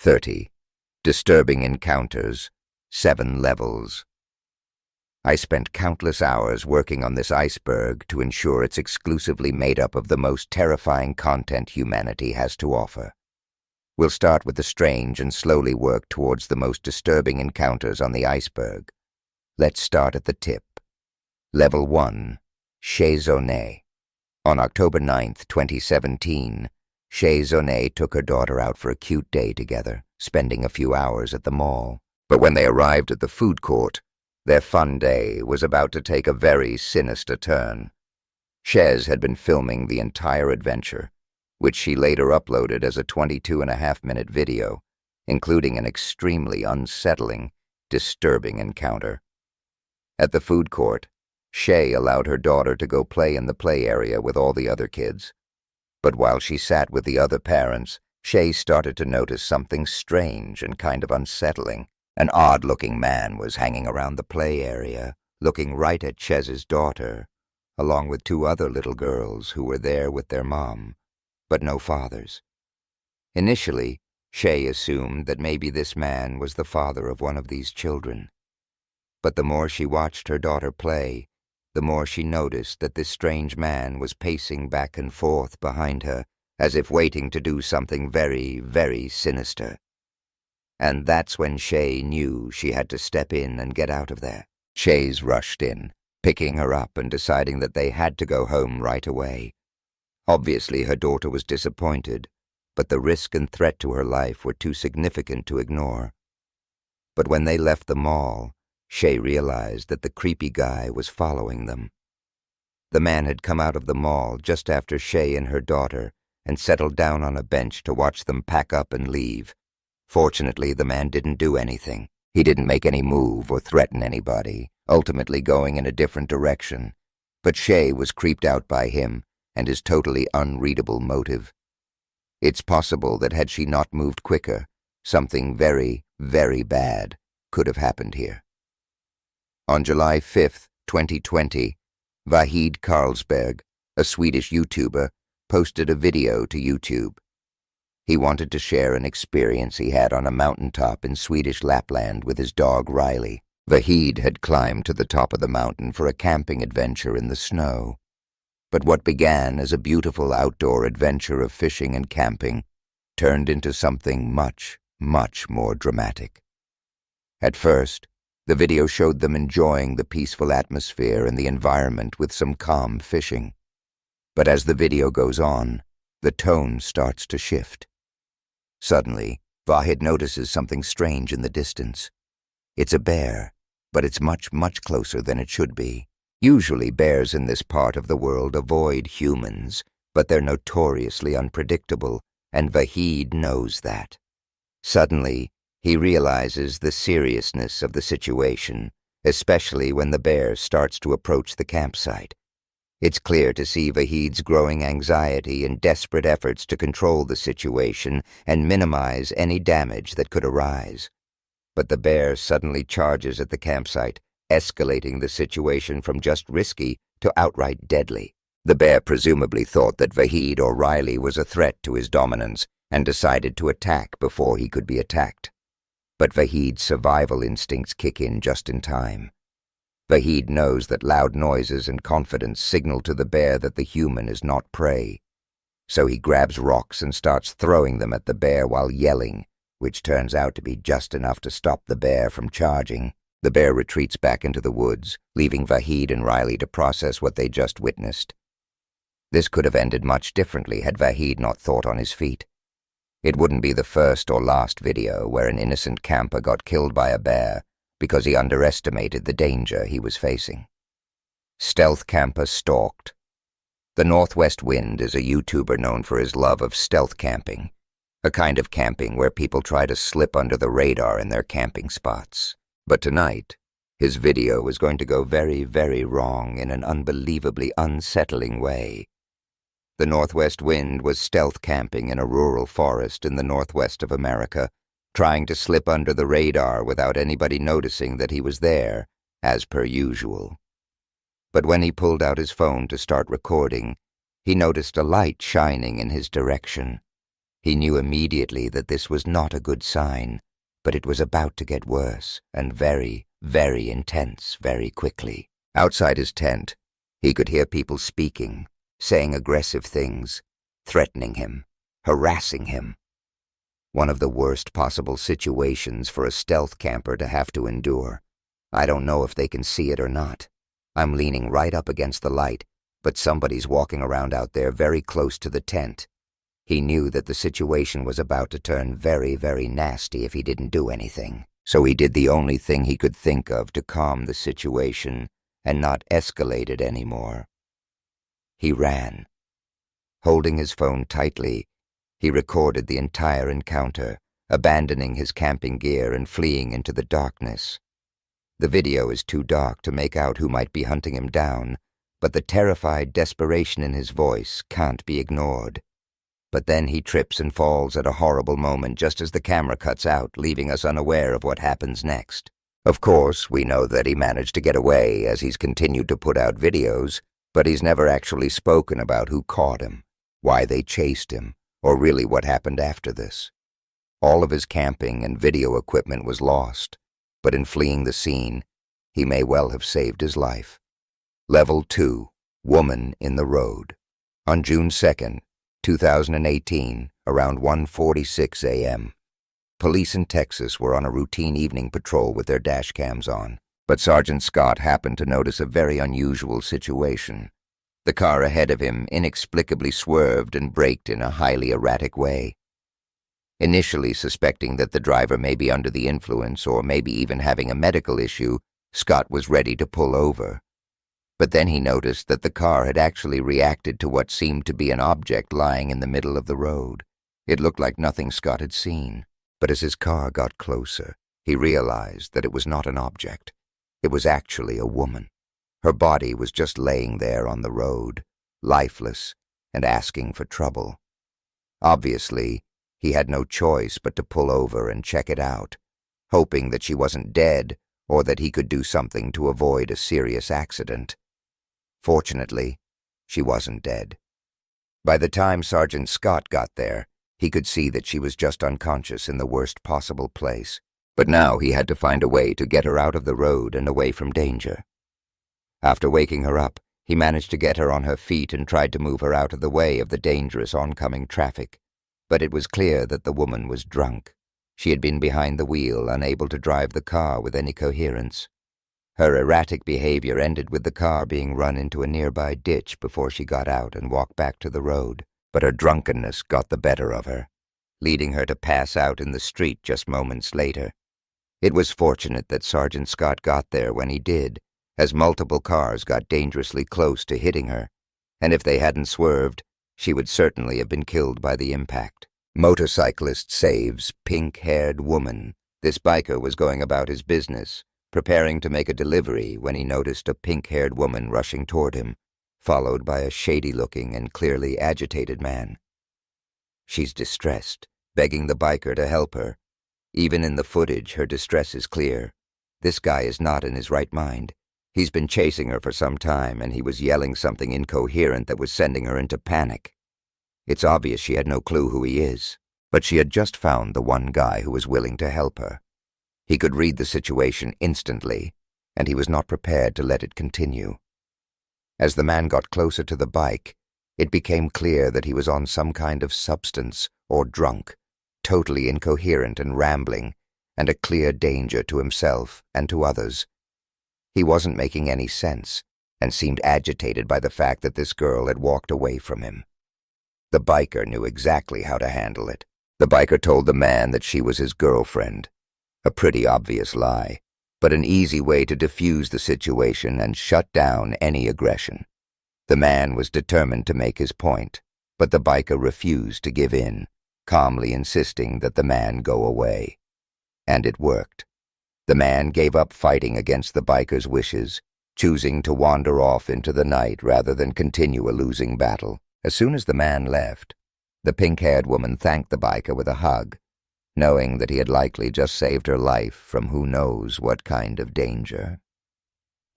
30. Disturbing encounters, 7 levels. I spent countless hours working on this iceberg to ensure it's exclusively made up of the most terrifying content humanity has to offer. We'll start with the strange and slowly work towards the most disturbing encounters on the iceberg. Let's start at the tip. Level 1. Shayzone. On October 9th, 2017, Shayzone took her daughter out for a cute day together, spending a few hours at the mall. But when they arrived at the food court, their fun day was about to take a very sinister turn. Shez had been filming the entire adventure, which she later uploaded as a 22.5-minute video, including an extremely unsettling, disturbing encounter. At the food court, Shay allowed her daughter to go play in the play area with all the other kids. But while she sat with the other parents, Shay started to notice something strange and kind of unsettling. An odd-looking man was hanging around the play area, looking right at Chez's daughter, along with 2 other little girls who were there with their mom, but no fathers. Initially, Shay assumed that maybe this man was the father of one of these children. But the more she watched her daughter play, the more she noticed that this strange man was pacing back and forth behind her, as if waiting to do something very, very sinister. And that's when Shay knew she had to step in and get out of there. Shays rushed in, picking her up and deciding that they had to go home right away. Obviously, her daughter was disappointed, but the risk and threat to her life were too significant to ignore. But when they left the mall, Shay realized that the creepy guy was following them. The man had come out of the mall just after Shay and her daughter and settled down on a bench to watch them pack up and leave. Fortunately, the man didn't do anything. He didn't make any move or threaten anybody, ultimately going in a different direction. But Shay was creeped out by him and his totally unreadable motive. It's possible that had she not moved quicker, something very, very bad could have happened here. On July 5th, 2020, Vahid Carlsberg, a Swedish YouTuber, posted a video to YouTube. He wanted to share an experience he had on a mountaintop in Swedish Lapland with his dog Riley. Vahid had climbed to the top of the mountain for a camping adventure in the snow. But what began as a beautiful outdoor adventure of fishing and camping turned into something much, much more dramatic. At first, the video showed them enjoying the peaceful atmosphere and the environment with some calm fishing. But as the video goes on, the tone starts to shift. Suddenly, Vahid notices something strange in the distance. It's a bear, but it's much, much closer than it should be. Usually bears in this part of the world avoid humans, but they're notoriously unpredictable, and Vahid knows that. Suddenly, he realizes the seriousness of the situation, especially when the bear starts to approach the campsite. It's clear to see Vahid's growing anxiety and desperate efforts to control the situation and minimize any damage that could arise. But the bear suddenly charges at the campsite, escalating the situation from just risky to outright deadly. The bear presumably thought that Vahid or Riley was a threat to his dominance and decided to attack before he could be attacked. But Vahid's survival instincts kick in just in time. Vahid knows that loud noises and confidence signal to the bear that the human is not prey. So he grabs rocks and starts throwing them at the bear while yelling, which turns out to be just enough to stop the bear from charging. The bear retreats back into the woods, leaving Vahid and Riley to process what they just witnessed. This could have ended much differently had Vahid not thought on his feet. It wouldn't be the first or last video where an innocent camper got killed by a bear because he underestimated the danger he was facing. Stealth camper stalked. The Northwest Wind is a YouTuber known for his love of stealth camping, a kind of camping where people try to slip under the radar in their camping spots. But tonight, his video is going to go very, very wrong in an unbelievably unsettling way. The Northwest Wind was stealth camping in a rural forest in the northwest of America, trying to slip under the radar without anybody noticing that he was there, as per usual. But when he pulled out his phone to start recording, he noticed a light shining in his direction. He knew immediately that this was not a good sign, but it was about to get worse and very, very intense very quickly. Outside his tent, he could hear people speaking, saying aggressive things, threatening him, harassing him. One of the worst possible situations for a stealth camper to have to endure. I don't know if they can see it or not. I'm leaning right up against the light, but somebody's walking around out there very close to the tent. He knew that the situation was about to turn very, very nasty if he didn't do anything. So he did the only thing he could think of to calm the situation and not escalate it anymore. He ran. Holding his phone tightly, he recorded the entire encounter, abandoning his camping gear and fleeing into the darkness. The video is too dark to make out who might be hunting him down, but the terrified desperation in his voice can't be ignored. But then he trips and falls at a horrible moment just as the camera cuts out, leaving us unaware of what happens next. Of course, we know that he managed to get away as he's continued to put out videos, but he's never actually spoken about who caught him, why they chased him, or really what happened after this. All of his camping and video equipment was lost, but in fleeing the scene, he may well have saved his life. Level 2, Woman in the Road. On June 2nd, 2018, around 1:46 a.m. Police in Texas were on a routine evening patrol with their dash cams on, but Sergeant Scott happened to notice a very unusual situation. The car ahead of him inexplicably swerved and braked in a highly erratic way. Initially suspecting that the driver may be under the influence or maybe even having a medical issue, Scott was ready to pull over. But then he noticed that the car had actually reacted to what seemed to be an object lying in the middle of the road. It looked like nothing Scott had seen, but as his car got closer, he realized that it was not an object. It was actually a woman. Her body was just laying there on the road, lifeless and asking for trouble. Obviously, he had no choice but to pull over and check it out, hoping that she wasn't dead or that he could do something to avoid a serious accident. Fortunately, she wasn't dead. By the time Sergeant Scott got there, he could see that she was just unconscious in the worst possible place. But now he had to find a way to get her out of the road and away from danger. After waking her up, he managed to get her on her feet and tried to move her out of the way of the dangerous oncoming traffic. But it was clear that the woman was drunk. She had been behind the wheel, unable to drive the car with any coherence. Her erratic behavior ended with the car being run into a nearby ditch before she got out and walked back to the road. But her drunkenness got the better of her, leading her to pass out in the street just moments later. It was fortunate that Sergeant Scott got there when he did, as multiple cars got dangerously close to hitting her, and if they hadn't swerved, she would certainly have been killed by the impact. Motorcyclist saves pink-haired woman. This biker was going about his business, preparing to make a delivery when he noticed a pink-haired woman rushing toward him, followed by a shady-looking and clearly agitated man. She's distressed, begging the biker to help her. Even in the footage, her distress is clear. This guy is not in his right mind. He's been chasing her for some time, and he was yelling something incoherent that was sending her into panic. It's obvious she had no clue who he is, but she had just found the one guy who was willing to help her. He could read the situation instantly, and he was not prepared to let it continue. As the man got closer to the bike, it became clear that he was on some kind of substance or drunk, totally incoherent and rambling, and a clear danger to himself and to others. He wasn't making any sense, and seemed agitated by the fact that this girl had walked away from him. The biker knew exactly how to handle it. The biker told the man that she was his girlfriend. A pretty obvious lie, but an easy way to defuse the situation and shut down any aggression. The man was determined to make his point, but the biker refused to give in, calmly insisting that the man go away. And it worked. The man gave up fighting against the biker's wishes, choosing to wander off into the night rather than continue a losing battle. As soon as the man left, the pink-haired woman thanked the biker with a hug, knowing that he had likely just saved her life from who knows what kind of danger.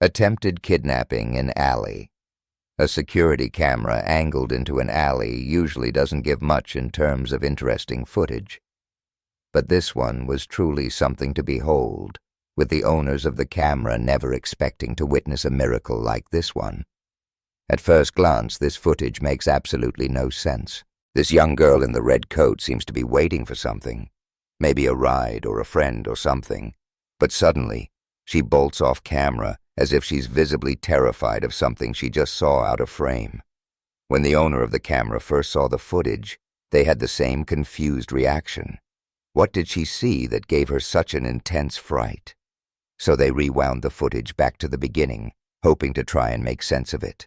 Attempted kidnapping in alley. A security camera angled into an alley usually doesn't give much in terms of interesting footage. But this one was truly something to behold, with the owners of the camera never expecting to witness a miracle like this one. At first glance, this footage makes absolutely no sense. This young girl in the red coat seems to be waiting for something, maybe a ride or a friend or something, but suddenly she bolts off camera as if she's visibly terrified of something she just saw out of frame. When the owner of the camera first saw the footage, they had the same confused reaction. What did she see that gave her such an intense fright? So they rewound the footage back to the beginning, hoping to try and make sense of it.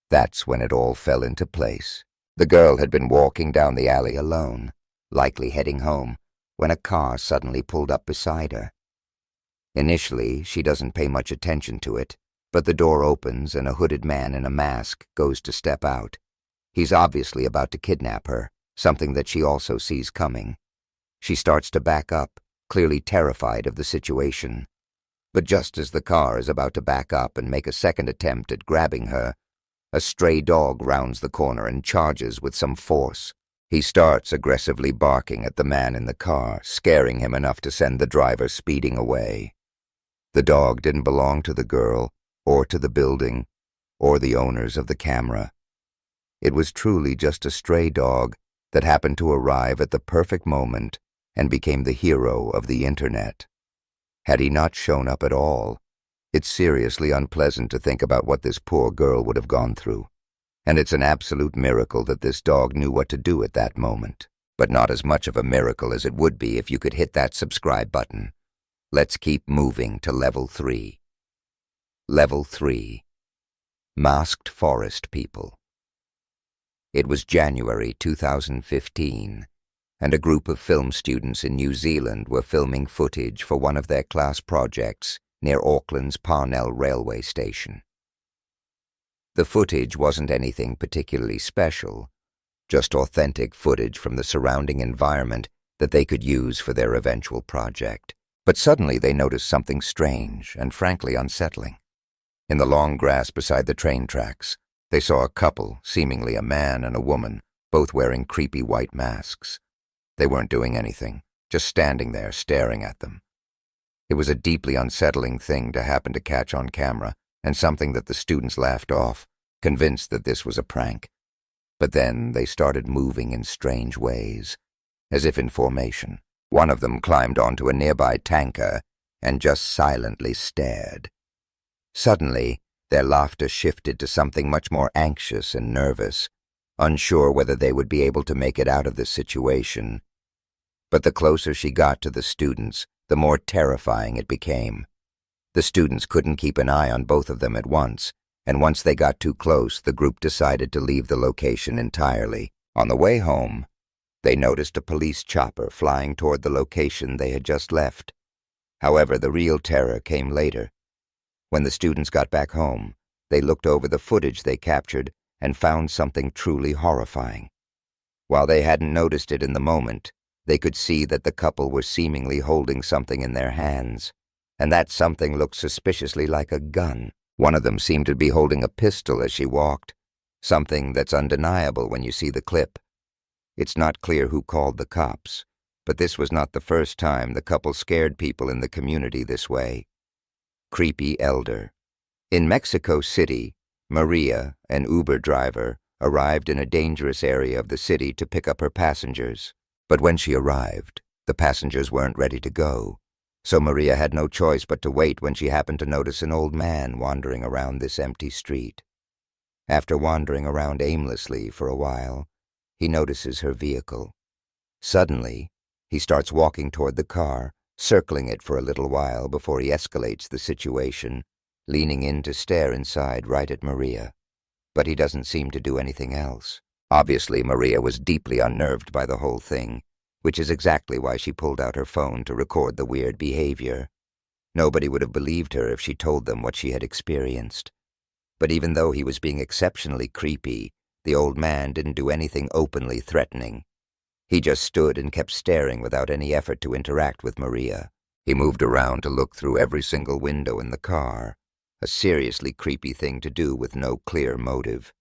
That's when it all fell into place. The girl had been walking down the alley alone, likely heading home, when a car suddenly pulled up beside her. Initially, she doesn't pay much attention to it, but the door opens and a hooded man in a mask goes to step out. He's obviously about to kidnap her, something that she also sees coming. She starts to back up, clearly terrified of the situation. But just as the car is about to back up and make a second attempt at grabbing her, a stray dog rounds the corner and charges with some force. He starts aggressively barking at the man in the car, scaring him enough to send the driver speeding away. The dog didn't belong to the girl, or to the building, or the owners of the camera. It was truly just a stray dog that happened to arrive at the perfect moment and became the hero of the internet. Had he not shown up at all, it's seriously unpleasant to think about what this poor girl would have gone through. And it's an absolute miracle that this dog knew what to do at that moment. But not as much of a miracle as it would be if you could hit that subscribe button. Let's keep moving to Level 3. Level 3. Masked Forest People. It was January 2015, and a group of film students in New Zealand were filming footage for one of their class projects near Auckland's Parnell railway station. The footage wasn't anything particularly special, just authentic footage from the surrounding environment that they could use for their eventual project. But suddenly they noticed something strange and frankly unsettling. In the long grass beside the train tracks, they saw a couple, seemingly a man and a woman, both wearing creepy white masks. They weren't doing anything, just standing there staring at them. It was a deeply unsettling thing to happen to catch on camera, and something that the students laughed off, convinced that this was a prank. But then they started moving in strange ways, as if in formation. One of them climbed onto a nearby tanker and just silently stared. Suddenly, their laughter shifted to something much more anxious and nervous, unsure whether they would be able to make it out of this situation. But the closer she got to the students, the more terrifying it became. The students couldn't keep an eye on both of them at once, and once they got too close, the group decided to leave the location entirely. On the way home, they noticed a police chopper flying toward the location they had just left. However, the real terror came later. When the students got back home, they looked over the footage they captured and found something truly horrifying. While they hadn't noticed it in the moment, they could see that the couple were seemingly holding something in their hands, and that something looked suspiciously like a gun. One of them seemed to be holding a pistol as she walked, something that's undeniable when you see the clip. It's not clear who called the cops, but this was not the first time the couple scared people in the community this way. Creepy elder. In Mexico City, Maria, an Uber driver, arrived in a dangerous area of the city to pick up her passengers. But when she arrived, the passengers weren't ready to go, so Maria had no choice but to wait when she happened to notice an old man wandering around this empty street. After wandering around aimlessly for a while, he notices her vehicle. Suddenly, he starts walking toward the car, circling it for a little while before he escalates the situation, leaning in to stare inside right at Maria. But he doesn't seem to do anything else. Obviously, Maria was deeply unnerved by the whole thing, which is exactly why she pulled out her phone to record the weird behavior. Nobody would have believed her if she told them what she had experienced. But even though he was being exceptionally creepy, the old man didn't do anything openly threatening. He just stood and kept staring without any effort to interact with Maria. He moved around to look through every single window in the car, a seriously creepy thing to do with no clear motive.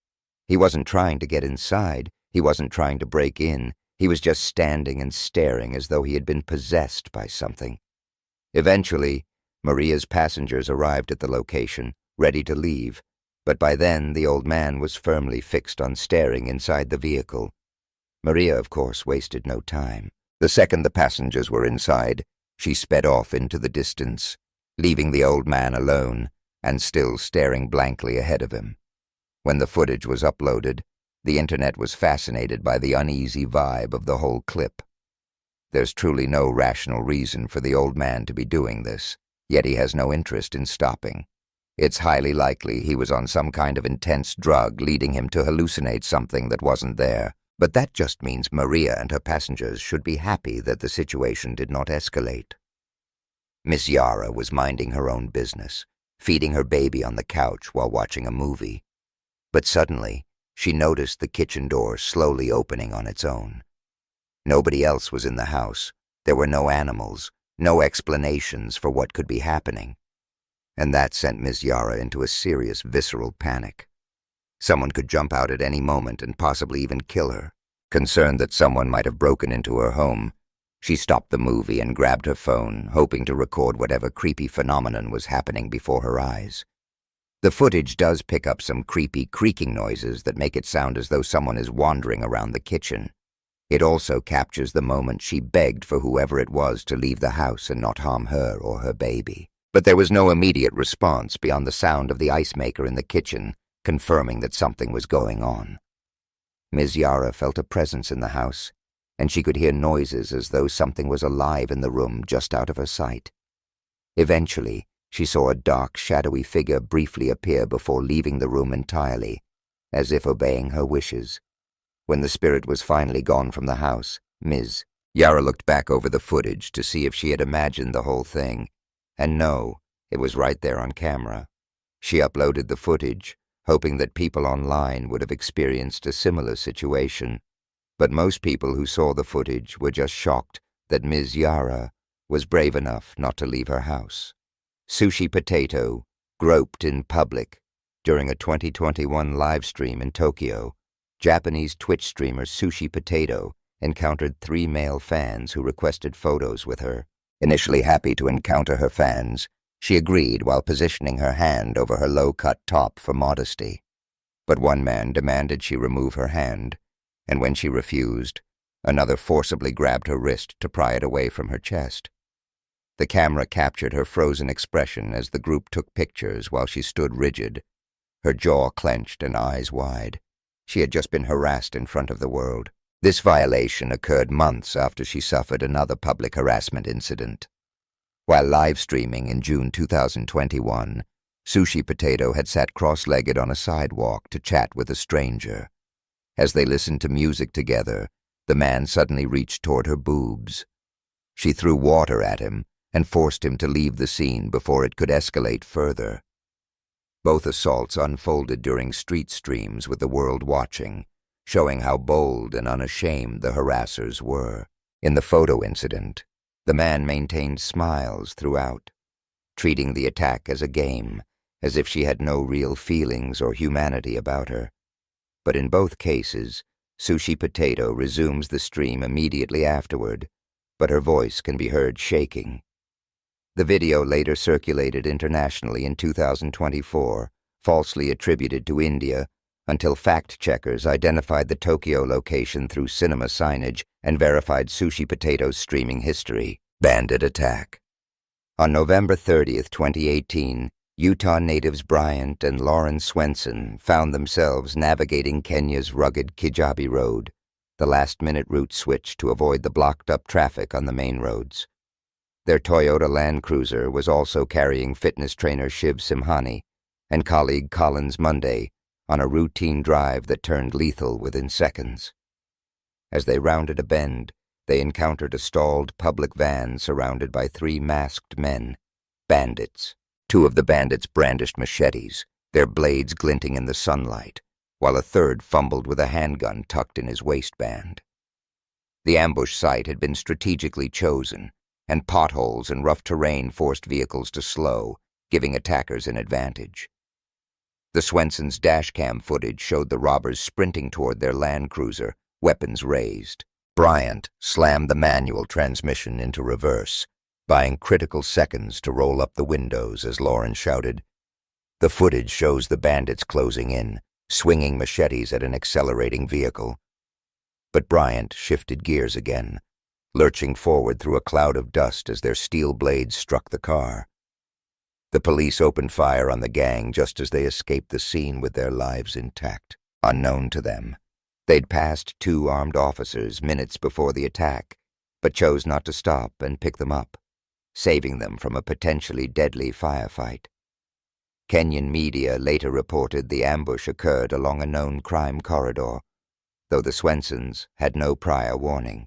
He wasn't trying to get inside, he wasn't trying to break in, he was just standing and staring as though he had been possessed by something. Eventually, Maria's passengers arrived at the location, ready to leave, but by then the old man was firmly fixed on staring inside the vehicle. Maria, of course, wasted no time. The second the passengers were inside, she sped off into the distance, leaving the old man alone and still staring blankly ahead of him. When the footage was uploaded, the internet was fascinated by the uneasy vibe of the whole clip. There's truly no rational reason for the old man to be doing this, yet he has no interest in stopping. It's highly likely he was on some kind of intense drug leading him to hallucinate something that wasn't there. But that just means Maria and her passengers should be happy that the situation did not escalate. Miss Yara was minding her own business, feeding her baby on the couch while watching a movie. But suddenly, she noticed the kitchen door slowly opening on its own. Nobody else was in the house. There were no animals, no explanations for what could be happening. And that sent Miss Yara into a serious visceral panic. Someone could jump out at any moment and possibly even kill her. Concerned that someone might have broken into her home, she stopped the movie and grabbed her phone, hoping to record whatever creepy phenomenon was happening before her eyes. The footage does pick up some creepy creaking noises that make it sound as though someone is wandering around the kitchen. It also captures the moment she begged for whoever it was to leave the house and not harm her or her baby. But there was no immediate response beyond the sound of the ice maker in the kitchen, confirming that something was going on. Ms. Yara felt a presence in the house, and she could hear noises as though something was alive in the room just out of her sight. Eventually, she saw a dark, shadowy figure briefly appear before leaving the room entirely, as if obeying her wishes. When the spirit was finally gone from the house, Ms. Yara looked back over the footage to see if she had imagined the whole thing, and no, it was right there on camera. She uploaded the footage, hoping that people online would have experienced a similar situation, but most people who saw the footage were just shocked that Ms. Yara was brave enough not to leave her house. Sushi Potato groped in public during a 2021 live stream in Tokyo. Japanese Twitch streamer Sushi Potato encountered 3 male fans who requested photos with her. Initially happy to encounter her fans, she agreed while positioning her hand over her low-cut top for modesty. But one man demanded she remove her hand, and when she refused, another forcibly grabbed her wrist to pry it away from her chest. The camera captured her frozen expression as the group took pictures while she stood rigid, her jaw clenched and eyes wide. She had just been harassed in front of the world. This violation occurred months after she suffered another public harassment incident. While live streaming in June 2021, Sushi Potato had sat cross-legged on a sidewalk to chat with a stranger. As they listened to music together, the man suddenly reached toward her boobs. She threw water at him and forced him to leave the scene before it could escalate further. Both assaults unfolded during street streams with the world watching, showing how bold and unashamed the harassers were. In the photo incident, the man maintained smiles throughout, treating the attack as a game, as if she had no real feelings or humanity about her. But in both cases, Sushi Potato resumes the stream immediately afterward, but her voice can be heard shaking. The video later circulated internationally in 2024, falsely attributed to India, until fact-checkers identified the Tokyo location through cinema signage and verified Sushi Potato's streaming history. Bandit attack. On November 30th, 2018, Utah natives Bryant and Lauren Swenson found themselves navigating Kenya's rugged Kijabi Road, the last-minute route switched to avoid the blocked-up traffic on the main roads. Their Toyota Land Cruiser was also carrying fitness trainer Shiv Simhani and colleague Collins Monday on a routine drive that turned lethal within seconds. As they rounded a bend, they encountered a stalled public van surrounded by 3 masked men, bandits. 2 of the bandits brandished machetes, their blades glinting in the sunlight, while a third fumbled with a handgun tucked in his waistband. The ambush site had been strategically chosen, and potholes and rough terrain forced vehicles to slow, giving attackers an advantage. The Swensons' dashcam footage showed the robbers sprinting toward their Land Cruiser, weapons raised. Bryant slammed the manual transmission into reverse, buying critical seconds to roll up the windows as Lauren shouted. The footage shows the bandits closing in, swinging machetes at an accelerating vehicle. But Bryant shifted gears again, lurching forward through a cloud of dust as their steel blades struck the car. The police opened fire on the gang just as they escaped the scene with their lives intact. Unknown to them, they'd passed 2 armed officers minutes before the attack, but chose not to stop and pick them up, saving them from a potentially deadly firefight. Kenyan media later reported the ambush occurred along a known crime corridor, though the Swensons had no prior warning.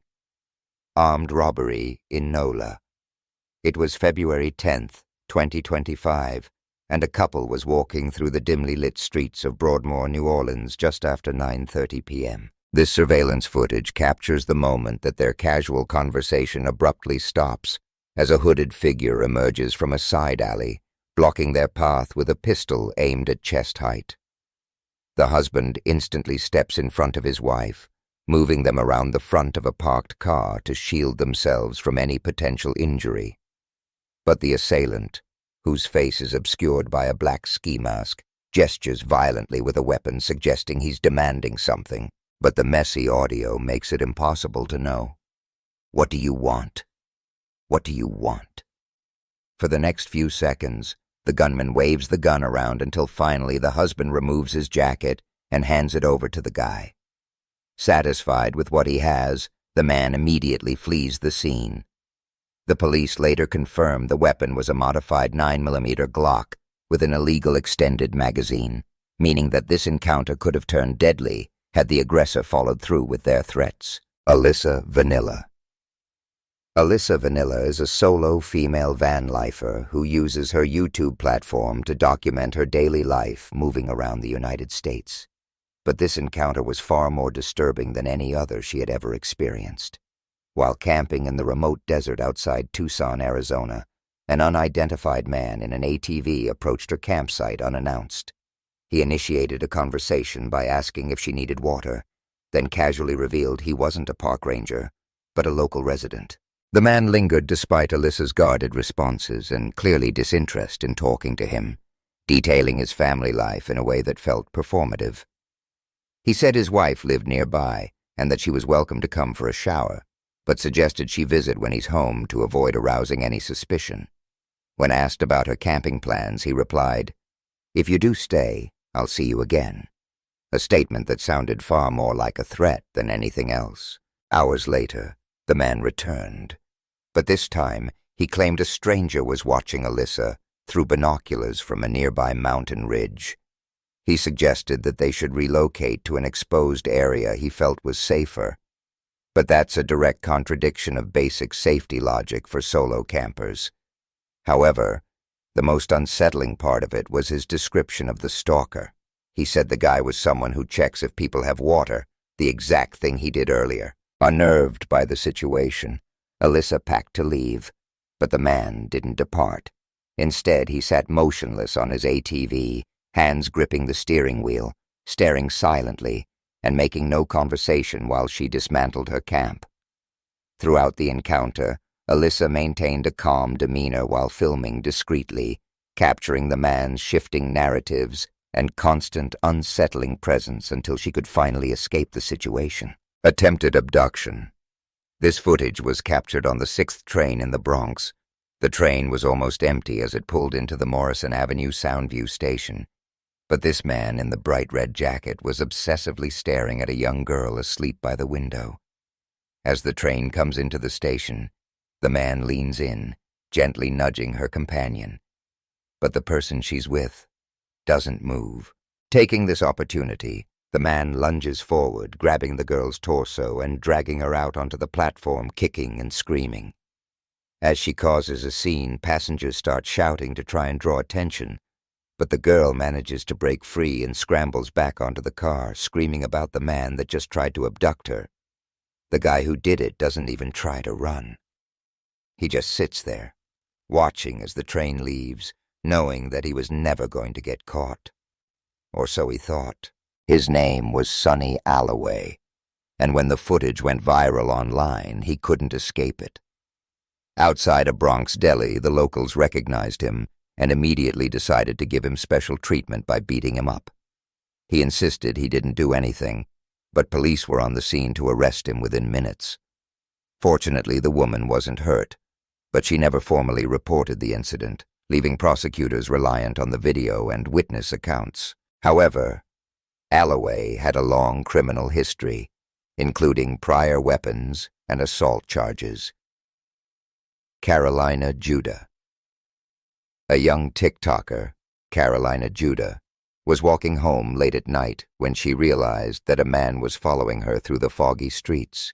Armed robbery in Nola. It was February 10th, 2025, and a couple was walking through the dimly lit streets of Broadmoor, New Orleans just after 9:30 p.m. This surveillance footage captures the moment that their casual conversation abruptly stops as a hooded figure emerges from a side alley, blocking their path with a pistol aimed at chest height. The husband instantly steps in front of his wife, moving them around the front of a parked car to shield themselves from any potential injury. But the assailant, whose face is obscured by a black ski mask, gestures violently with a weapon suggesting he's demanding something, but the messy audio makes it impossible to know. What do you want? What do you want? For the next few seconds, the gunman waves the gun around until finally the husband removes his jacket and hands it over to the guy. Satisfied with what he has, the man immediately flees the scene. The police later confirmed the weapon was a modified 9mm Glock with an illegal extended magazine, meaning that this encounter could have turned deadly had the aggressor followed through with their threats. Alyssa Vanilla. Alyssa Vanilla is a solo female van lifer who uses her YouTube platform to document her daily life moving around the United States. But this encounter was far more disturbing than any other she had ever experienced. While camping in the remote desert outside Tucson, Arizona, an unidentified man in an ATV approached her campsite unannounced. He initiated a conversation by asking if she needed water, then casually revealed he wasn't a park ranger, but a local resident. The man lingered despite Alyssa's guarded responses and clearly disinterest in talking to him, detailing his family life in a way that felt performative. He said his wife lived nearby and that she was welcome to come for a shower, but suggested she visit when he's home to avoid arousing any suspicion. When asked about her camping plans, he replied, "If you do stay, I'll see you again," a statement that sounded far more like a threat than anything else. Hours later, the man returned, but this time he claimed a stranger was watching Alyssa through binoculars from a nearby mountain ridge. He suggested that they should relocate to an exposed area he felt was safer. But that's a direct contradiction of basic safety logic for solo campers. However, the most unsettling part of it was his description of the stalker. He said the guy was someone who checks if people have water, the exact thing he did earlier. Unnerved by the situation, Alyssa packed to leave, but the man didn't depart. Instead, he sat motionless on his ATV, hands gripping the steering wheel, staring silently, and making no conversation while she dismantled her camp. Throughout the encounter, Alyssa maintained a calm demeanor while filming discreetly, capturing the man's shifting narratives and constant unsettling presence until she could finally escape the situation. Attempted abduction. This footage was captured on the 6th train in the Bronx. The train was almost empty as it pulled into the Morrison Avenue Soundview station, but this man in the bright red jacket was obsessively staring at a young girl asleep by the window. As the train comes into the station, the man leans in, gently nudging her companion. But the person she's with doesn't move. Taking this opportunity, the man lunges forward, grabbing the girl's torso and dragging her out onto the platform, kicking and screaming. As she causes a scene, passengers start shouting to try and draw attention, but the girl manages to break free and scrambles back onto the car, screaming about the man that just tried to abduct her. The guy who did it doesn't even try to run. He just sits there, watching as the train leaves, knowing that he was never going to get caught. Or so he thought. His name was Sonny Alloway, and when the footage went viral online, he couldn't escape it. Outside a Bronx deli, the locals recognized him and immediately decided to give him special treatment by beating him up. He insisted he didn't do anything, but police were on the scene to arrest him within minutes. Fortunately, the woman wasn't hurt, but she never formally reported the incident, leaving prosecutors reliant on the video and witness accounts. However, Alloway had a long criminal history, including prior weapons and assault charges. Carolina Judah. A young TikToker, Carolina Judah, was walking home late at night when she realized that a man was following her through the foggy streets.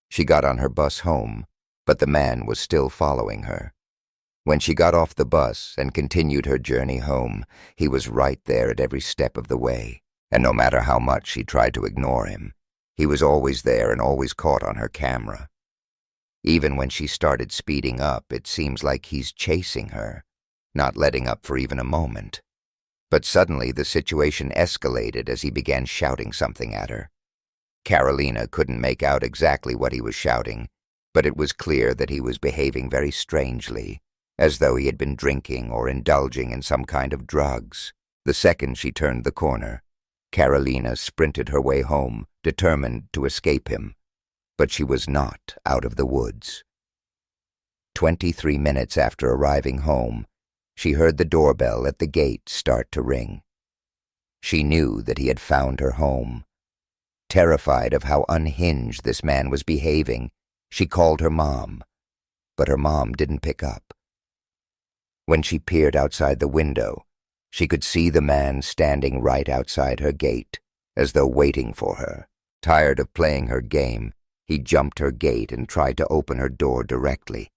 She got on her bus home, but the man was still following her. When she got off the bus and continued her journey home, he was right there at every step of the way, and no matter how much she tried to ignore him, he was always there and always caught on her camera. Even when she started speeding up, it seems like he's chasing her, not letting up for even a moment. But suddenly the situation escalated as he began shouting something at her. Carolina couldn't make out exactly what he was shouting, but it was clear that he was behaving very strangely, as though he had been drinking or indulging in some kind of drugs. The second she turned the corner, Carolina sprinted her way home, determined to escape him. But she was not out of the woods. 23 minutes after arriving home, she heard the doorbell at the gate start to ring. She knew that he had found her home. Terrified of how unhinged this man was behaving, she called her mom, but her mom didn't pick up. When she peered outside the window, she could see the man standing right outside her gate, as though waiting for her. Tired of playing her game, he jumped her gate and tried to open her door directly.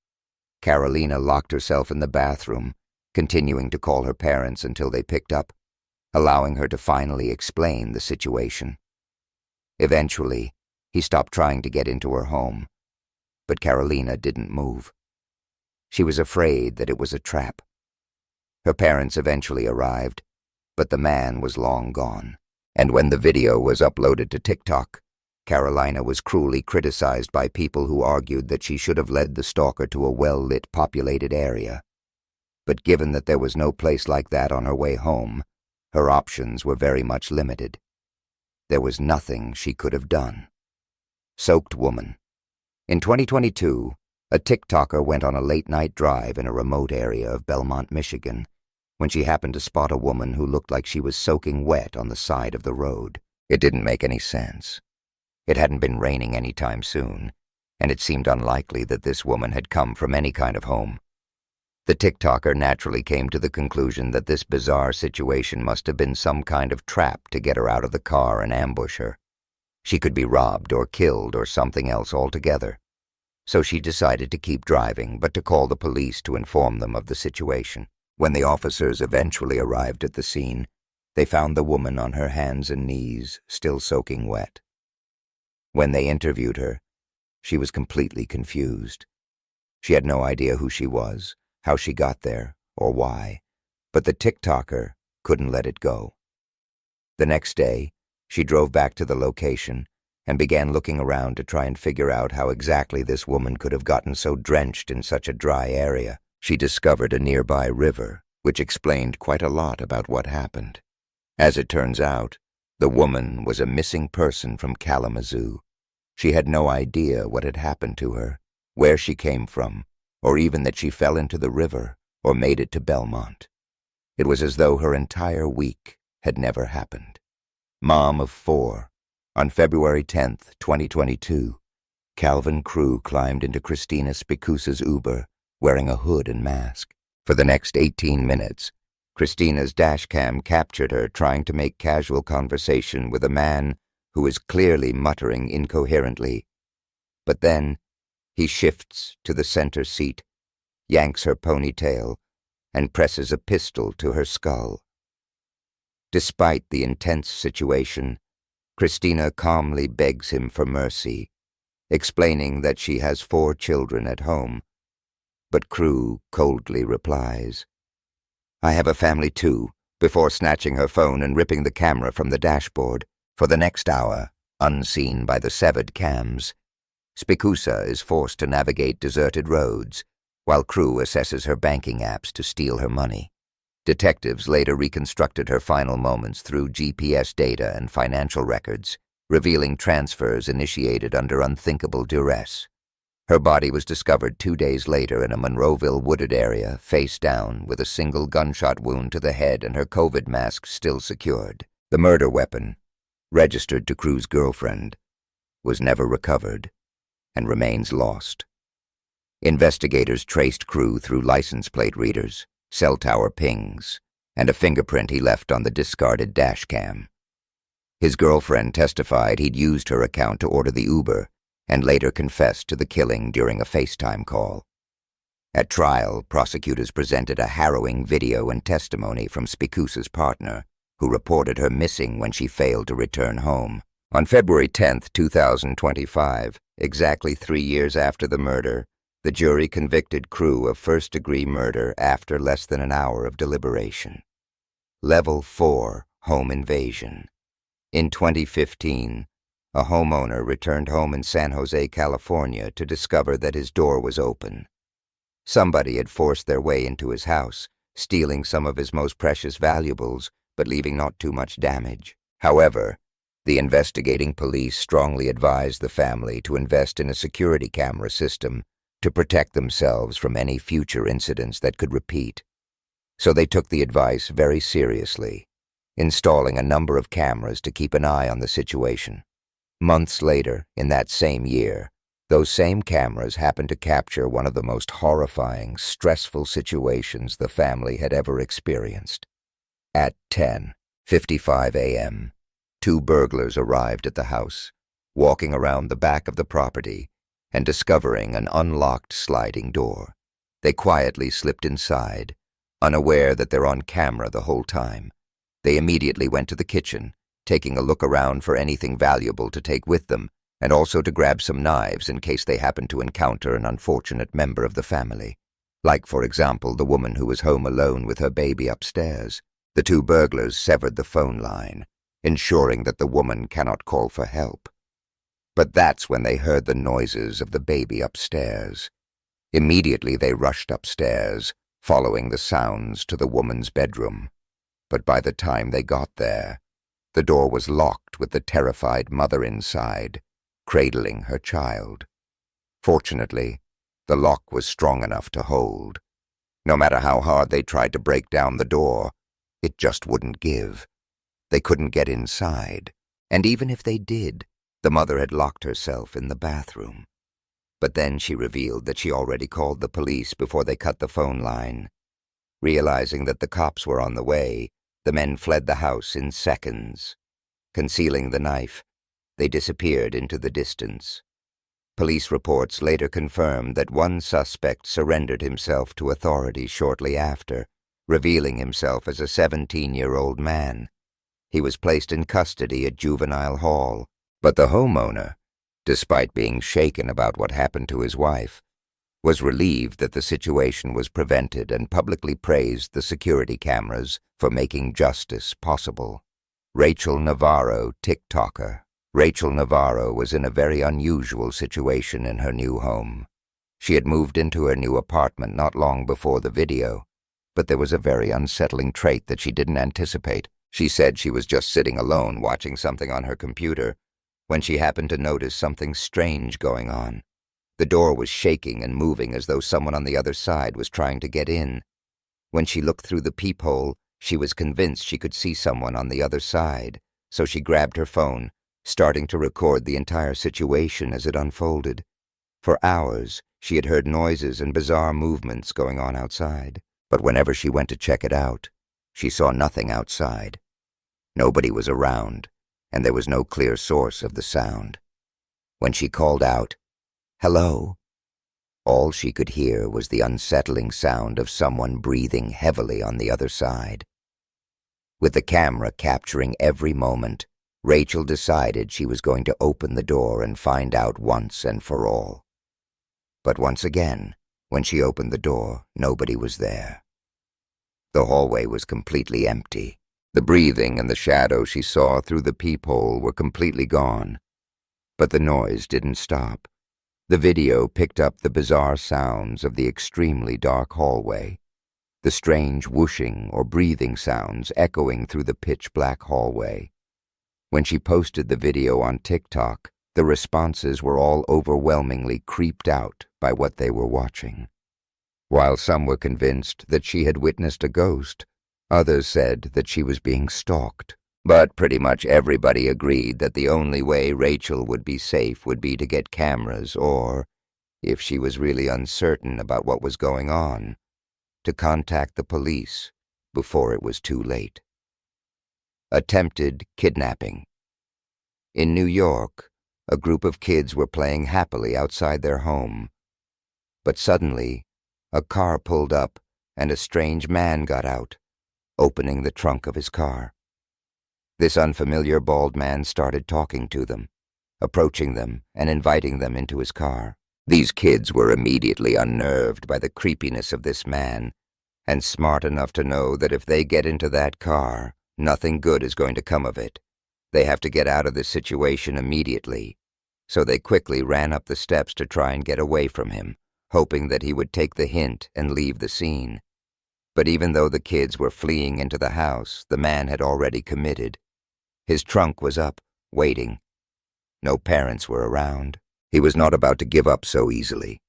Carolina locked herself in the bathroom, continuing to call her parents until they picked up, allowing her to finally explain the situation. Eventually, he stopped trying to get into her home, but Carolina didn't move. She was afraid that it was a trap. Her parents eventually arrived, but the man was long gone, and when the video was uploaded to TikTok, Carolina was cruelly criticized by people who argued that she should have led the stalker to a well-lit, populated area. But given that there was no place like that on her way home, her options were very much limited. There was nothing she could have done. Soaked woman. In 2022, a TikToker went on a late-night drive in a remote area of Belmont, Michigan, when she happened to spot a woman who looked like she was soaking wet on the side of the road. It didn't make any sense. It hadn't been raining any time soon, and it seemed unlikely that this woman had come from any kind of home. The TikToker naturally came to the conclusion that this bizarre situation must have been some kind of trap to get her out of the car and ambush her. She could be robbed or killed or something else altogether. So she decided to keep driving, but to call the police to inform them of the situation. When the officers eventually arrived at the scene, they found the woman on her hands and knees, still soaking wet. When they interviewed her, she was completely confused. She had no idea who she was, how she got there, or why, but the TikToker couldn't let it go. The next day, she drove back to the location and began looking around to try and figure out how exactly this woman could have gotten so drenched in such a dry area. She discovered a nearby river, which explained quite a lot about what happened. As it turns out, the woman was a missing person from Kalamazoo. She had no idea what had happened to her, where she came from, or even that she fell into the river or made it to Belmont. It was as though her entire week had never happened. Mom of 4, on February 10th, 2022, Calvin Crew climbed into Christina Spicusa's Uber, wearing a hood and mask. For the next 18 minutes, Christina's dashcam captured her trying to make casual conversation with a man who was clearly muttering incoherently. But then, he shifts to the center seat, yanks her ponytail, and presses a pistol to her skull. Despite the intense situation, Christina calmly begs him for mercy, explaining that she has 4 children at home. But Crew coldly replies, I have a family too, before snatching her phone and ripping the camera from the dashboard. For the next hour, unseen by the severed cams, Spikusa is forced to navigate deserted roads, while crew assesses her banking apps to steal her money. Detectives later reconstructed her final moments through GPS data and financial records, revealing transfers initiated under unthinkable duress. Her body was discovered 2 days later in a Monroeville wooded area, face down, with a single gunshot wound to the head and her COVID mask still secured. The murder weapon, registered to Crew's girlfriend, was never recovered and remains lost. Investigators traced Crew through license plate readers, cell tower pings, and a fingerprint he left on the discarded dash cam. His girlfriend testified he'd used her account to order the Uber and later confessed to the killing during a FaceTime call. At trial, prosecutors presented a harrowing video and testimony from Spikusa's partner, who reported her missing when she failed to return home. On February 10, 2025, exactly 3 years after the murder, the jury convicted Crew of first-degree murder after less than an hour of deliberation. Level 4, home invasion. In 2015, a homeowner returned home in San Jose, California to discover that his door was open. Somebody had forced their way into his house, stealing some of his most precious valuables, but leaving not too much damage. However, the investigating police strongly advised the family to invest in a security camera system to protect themselves from any future incidents that could repeat. So they took the advice very seriously, installing a number of cameras to keep an eye on the situation. Months later, in that same year, those same cameras happened to capture one of the most horrifying, stressful situations the family had ever experienced. At 10:55 a.m., 2 burglars arrived at the house, walking around the back of the property and discovering an unlocked sliding door. They quietly slipped inside, unaware that they're on camera the whole time. They immediately went to the kitchen, taking a look around for anything valuable to take with them, and also to grab some knives in case they happened to encounter an unfortunate member of the family. Like, for example, the woman who was home alone with her baby upstairs. The 2 burglars severed the phone line, ensuring that the woman cannot call for help. But that's when they heard the noises of the baby upstairs. Immediately they rushed upstairs, following the sounds to the woman's bedroom. But by the time they got there, the door was locked with the terrified mother inside, cradling her child. Fortunately, the lock was strong enough to hold. No matter how hard they tried to break down the door, it just wouldn't give. They couldn't get inside, and even if they did, the mother had locked herself in the bathroom. But then she revealed that she already called the police before they cut the phone line. Realizing that the cops were on the way, the men fled the house in seconds. Concealing the knife, they disappeared into the distance. Police reports later confirmed that one suspect surrendered himself to authorities shortly after, revealing himself as a 17-year-old man. He was placed in custody at Juvenile Hall, but the homeowner, despite being shaken about what happened to his wife, was relieved that the situation was prevented and publicly praised the security cameras for making justice possible. Rachel Navarro, TikToker. Rachel Navarro was in a very unusual situation in her new home. She had moved into her new apartment not long before the video, but there was a very unsettling trait that she didn't anticipate. She said she was just sitting alone watching something on her computer when she happened to notice something strange going on. The door was shaking and moving as though someone on the other side was trying to get in. When she looked through the peephole, she was convinced she could see someone on the other side, so she grabbed her phone, starting to record the entire situation as it unfolded. For hours, she had heard noises and bizarre movements going on outside, but whenever she went to check it out, she saw nothing outside. Nobody was around, and there was no clear source of the sound. When she called out, "Hello," all she could hear was the unsettling sound of someone breathing heavily on the other side. With the camera capturing every moment, Rachel decided she was going to open the door and find out once and for all. But once again, when she opened the door, nobody was there. The hallway was completely empty. The breathing and the shadow she saw through the peephole were completely gone. But the noise didn't stop. The video picked up the bizarre sounds of the extremely dark hallway, the strange whooshing or breathing sounds echoing through the pitch-black hallway. When she posted the video on TikTok, the responses were all overwhelmingly creeped out by what they were watching. While some were convinced that she had witnessed a ghost, others said that she was being stalked. But pretty much everybody agreed that the only way Rachel would be safe would be to get cameras or, if she was really uncertain about what was going on, to contact the police before it was too late. Attempted kidnapping. In New York, a group of kids were playing happily outside their home. But suddenly, a car pulled up and a strange man got out, opening the trunk of his car. This unfamiliar bald man started talking to them, approaching them and inviting them into his car. These kids were immediately unnerved by the creepiness of this man, and smart enough to know that if they get into that car, nothing good is going to come of it. They have to get out of this situation immediately. So they quickly ran up the steps to try and get away from him, hoping that he would take the hint and leave the scene. But even though the kids were fleeing into the house, the man had already committed. His trunk was up, waiting. No parents were around. He was not about to give up so easily.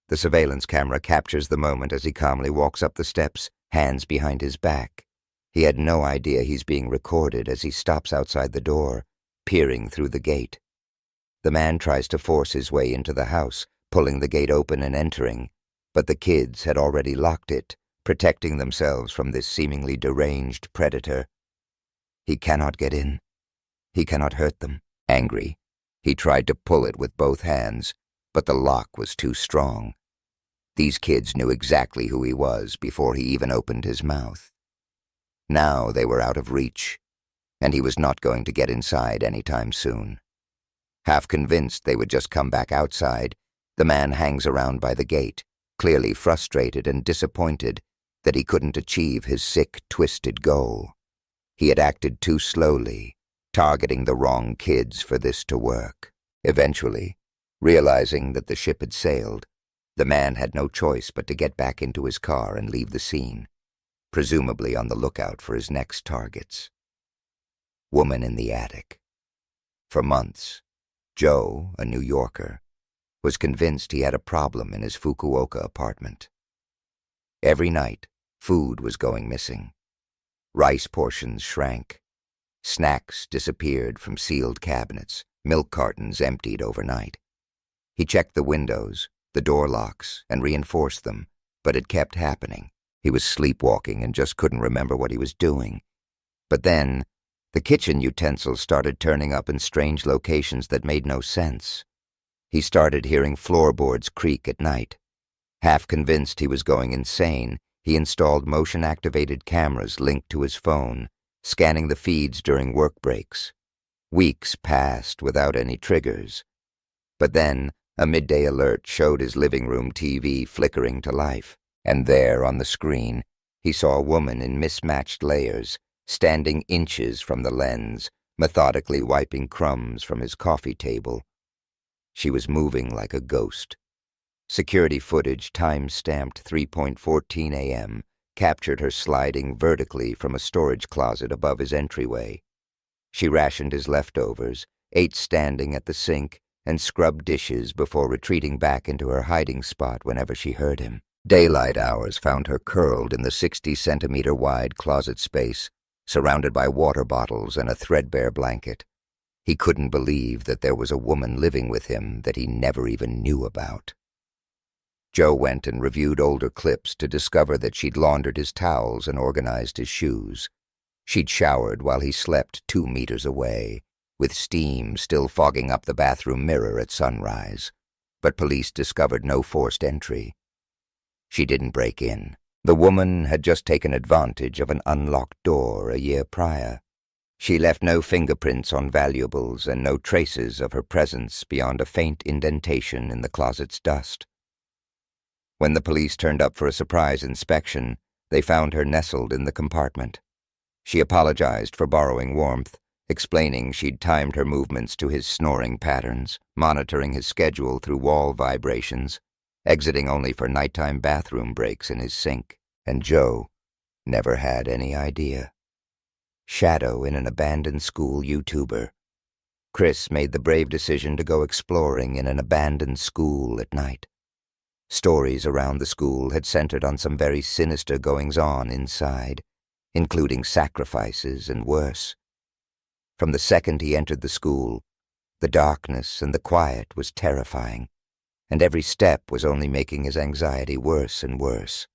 The surveillance camera captures the moment as he calmly walks up the steps, hands behind his back. He had no idea he's being recorded as he stops outside the door, peering through the gate. The man tries to force his way into the house, pulling the gate open and entering, but the kids had already locked it, protecting themselves from this seemingly deranged predator. He cannot get in. He cannot hurt them. Angry, he tried to pull it with both hands, but the lock was too strong. These kids knew exactly who he was before he even opened his mouth. Now they were out of reach, and he was not going to get inside anytime soon. Half convinced they would just come back outside, the man hangs around by the gate, clearly frustrated and disappointed that he couldn't achieve his sick, twisted goal. He had acted too slowly, targeting the wrong kids for this to work. Eventually, realizing that the ship had sailed, the man had no choice but to get back into his car and leave the scene, presumably on the lookout for his next targets. Woman in the attic. For months, Joe, a New Yorker, was convinced he had a problem in his Fukuoka apartment. Every night, food was going missing. Rice portions shrank. Snacks disappeared from sealed cabinets, milk cartons emptied overnight. He checked the windows, the door locks, and reinforced them, but it kept happening. He was sleepwalking and just couldn't remember what he was doing. But then, the kitchen utensils started turning up in strange locations that made no sense. He started hearing floorboards creak at night. Half convinced he was going insane, he installed motion-activated cameras linked to his phone, scanning the feeds during work breaks. Weeks passed without any triggers. But then, a midday alert showed his living room TV flickering to life, and there on the screen, he saw a woman in mismatched layers, standing inches from the lens, methodically wiping crumbs from his coffee table. She was moving like a ghost. Security footage, time-stamped 3:14 a.m., captured her sliding vertically from a storage closet above his entryway. She rationed his leftovers, ate standing at the sink, and scrubbed dishes before retreating back into her hiding spot whenever she heard him. Daylight hours found her curled in the 60-centimeter-wide closet space, surrounded by water bottles and a threadbare blanket. He couldn't believe that there was a woman living with him that he never even knew about. Joe went and reviewed older clips to discover that she'd laundered his towels and organized his shoes. She'd showered while he slept 2 meters away, with steam still fogging up the bathroom mirror at sunrise, but police discovered no forced entry. She didn't break in. The woman had just taken advantage of an unlocked door a year prior. She left no fingerprints on valuables and no traces of her presence beyond a faint indentation in the closet's dust. When the police turned up for a surprise inspection, They found her nestled in the compartment. She apologized for borrowing warmth, explaining she'd timed her movements to his snoring patterns, monitoring his schedule through wall vibrations, exiting only for nighttime bathroom breaks in his sink. And Joe never had any idea. Shadow in an abandoned school YouTuber. Chris made the brave decision to go exploring in an abandoned school at night. Stories around the school had centered on some very sinister goings-on inside, including sacrifices and worse. From the second he entered the school, the darkness and the quiet was terrifying, and every step was only making his anxiety worse and worse.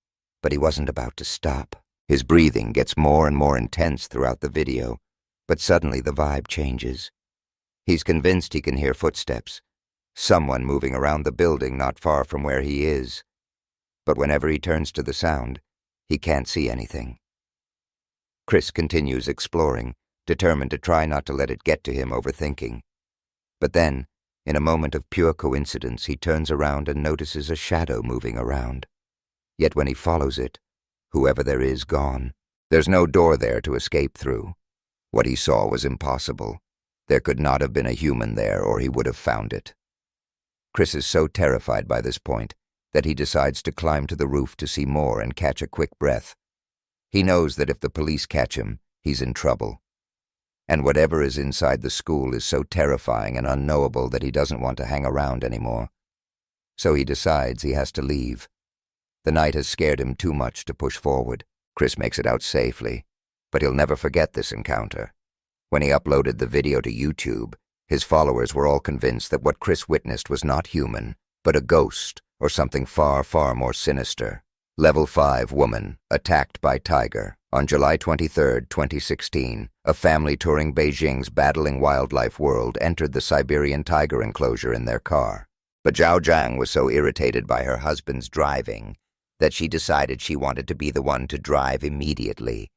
But he wasn't about to stop. His breathing gets more and more intense throughout the video, but suddenly the vibe changes. He's convinced he can hear footsteps, someone moving around the building not far from where he is. But whenever he turns to the sound, he can't see anything. Chris continues exploring, determined to try not to let it get to him overthinking. But then, in a moment of pure coincidence, he turns around and notices a shadow moving around. Yet when he follows it, whoever there is gone. There's no door there to escape through. What he saw was impossible. There could not have been a human there, or he would have found it. Chris is so terrified by this point that he decides to climb to the roof to see more and catch a quick breath. He knows that if the police catch him, he's in trouble. And whatever is inside the school is so terrifying and unknowable that he doesn't want to hang around anymore. So he decides he has to leave. The night has scared him too much to push forward. Chris makes it out safely, but he'll never forget this encounter. When he uploaded the video to YouTube, his followers were all convinced that what Chris witnessed was not human, but a ghost or something far, far more sinister. Level 5 woman attacked by tiger. On July 23, 2016, a family touring Beijing's battling wildlife world entered the Siberian tiger enclosure in their car. But Zhao Zhang was so irritated by her husband's driving that she decided she wanted to be the one to drive immediately.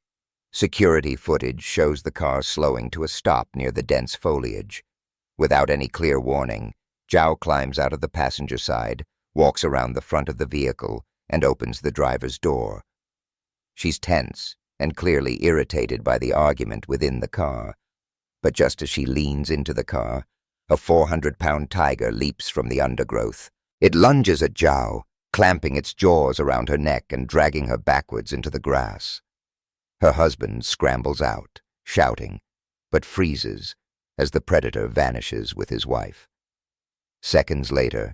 Security footage shows the car slowing to a stop near the dense foliage. Without any clear warning, Zhao climbs out of the passenger side, walks around the front of the vehicle, and opens the driver's door. She's tense and clearly irritated by the argument within the car. But just as she leans into the car, a 400-pound tiger leaps from the undergrowth. It lunges at Zhao, clamping its jaws around her neck and dragging her backwards into the grass. Her husband scrambles out, shouting, but freezes as the predator vanishes with his wife. Seconds later,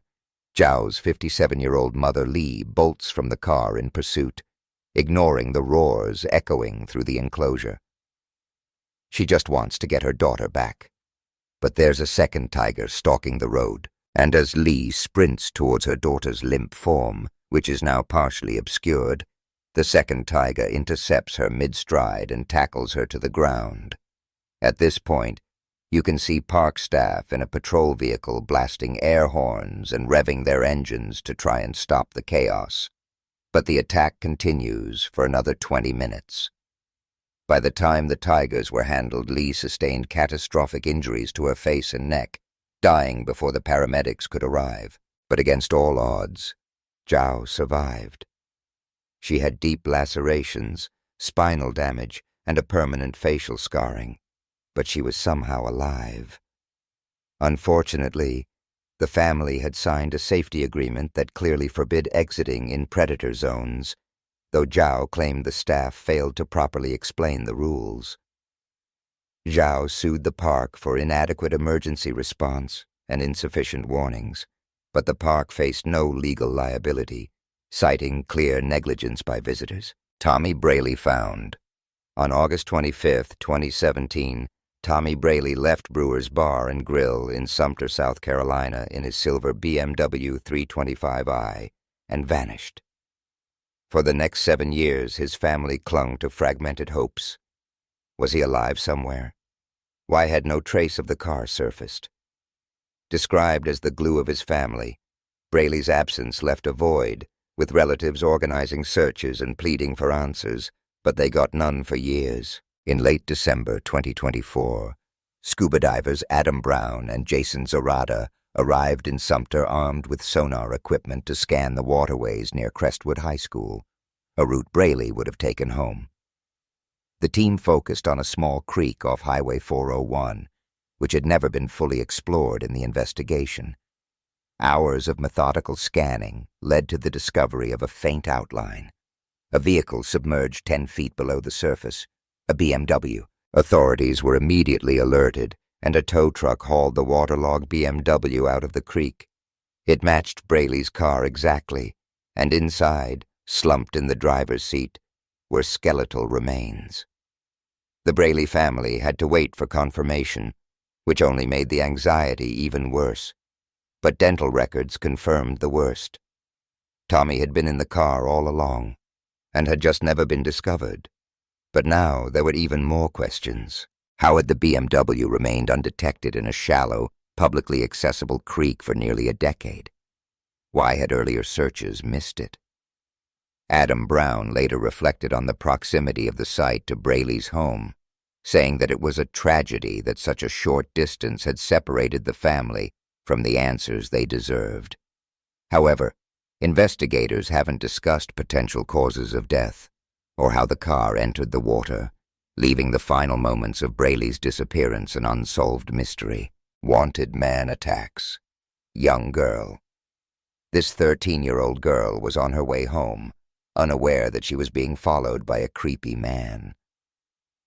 Zhao's 57-year-old mother Li bolts from the car in pursuit, ignoring the roars echoing through the enclosure. She just wants to get her daughter back. But there's a second tiger stalking the road, and as Li sprints towards her daughter's limp form, which is now partially obscured, the second tiger intercepts her mid-stride and tackles her to the ground. At this point, you can see park staff in a patrol vehicle blasting air horns and revving their engines to try and stop the chaos. But the attack continues for another 20 minutes. By the time the tigers were handled, Li sustained catastrophic injuries to her face and neck, dying before the paramedics could arrive. But against all odds, Zhao survived. She had deep lacerations, spinal damage, and a permanent facial scarring, but she was somehow alive. Unfortunately, the family had signed a safety agreement that clearly forbid exiting in predator zones, though Zhao claimed the staff failed to properly explain the rules. Zhao sued the park for inadequate emergency response and insufficient warnings, but the park faced no legal liability, citing clear negligence by visitors. Tommy Braley found. On August 25, 2017, Tommy Braley left Brewer's Bar and Grill in Sumter, South Carolina in his silver BMW 325i and vanished. For the next 7 years, his family clung to fragmented hopes. Was he alive somewhere? Why had no trace of the car surfaced? Described as the glue of his family, Braley's absence left a void, with relatives organizing searches and pleading for answers, but they got none for years. In late December 2024, scuba divers Adam Brown and Jason Zarada arrived in Sumter armed with sonar equipment to scan the waterways near Crestwood High School. a route Braley would have taken home. The team focused on a small creek off Highway 401, which had never been fully explored in the investigation. Hours of methodical scanning led to the discovery of a faint outline. A vehicle submerged 10 feet below the surface, a BMW. Authorities were immediately alerted, and a tow truck hauled the waterlogged BMW out of the creek. It matched Braley's car exactly, and inside, slumped in the driver's seat, were skeletal remains. The Braley family had to wait for confirmation, which only made the anxiety even worse. But dental records confirmed the worst. Tommy had been in the car all along, and had just never been discovered. But now there were even more questions. How had the BMW remained undetected in a shallow, publicly accessible creek for nearly a decade? Why had earlier searches missed it? Adam Brown later reflected on the proximity of the site to Braley's home, saying that it was a tragedy that such a short distance had separated the family from the answers they deserved. However, investigators haven't discussed potential causes of death, or how the car entered the water, leaving the final moments of Braley's disappearance an unsolved mystery. Wanted man attacks. Young girl. This 13-year-old girl was on her way home, unaware that she was being followed by a creepy man.